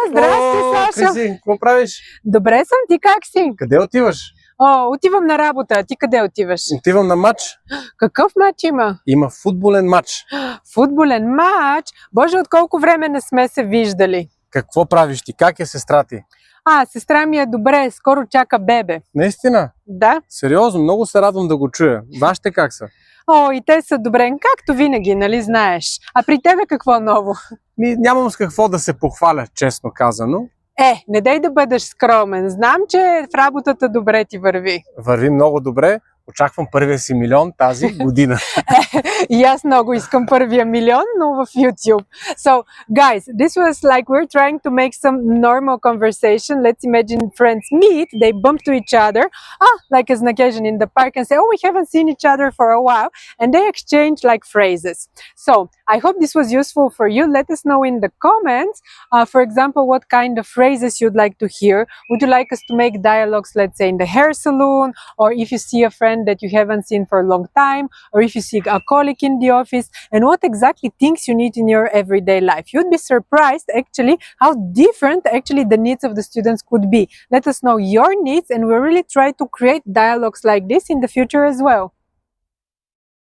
Здрасти, Сашо! Криси, какво правиш? Добре съм, ти как си? Къде отиваш? Отивам на работа, а ти къде отиваш? Отивам на матч. Какъв матч има? Има футболен матч. Футболен матч? Боже, от колко време не сме се виждали? Какво правиш ти? Как е сестра ти? Сестра ми е добре, скоро чака бебе. Наистина? Да? Сериозно, много се радвам да го чуя. Вашите как са? И те са добре, както винаги, нали знаеш. А при тебе какво ново? Нямам с какво да се похваля, честно казано. Не дай да бъдеш скромен. Знам, че в работата добре ти върви. Върви много добре. Очаквам първия си милион тази година. И аз много искам първия милион, но в YouTube. So, guys, this was like we're trying to make some normal conversation. Let's imagine friends meet, they bump to each other, like as an occasion in the park and say, we haven't seen each other for a while, and they exchange like phrases. So, I hope this was useful for you. Let us know in the comments, for example, what kind of phrases you'd like to hear. Would you like us to make dialogues, let's say, in the hair salon, or if you see a friend that you haven't seen for a long time, or if you see a colleague in the office, and what exactly things you need in your everyday life. You'd be surprised actually how different actually the needs of the students could be. Let us know your needs, and we'll really try to create dialogues like this in the future as well.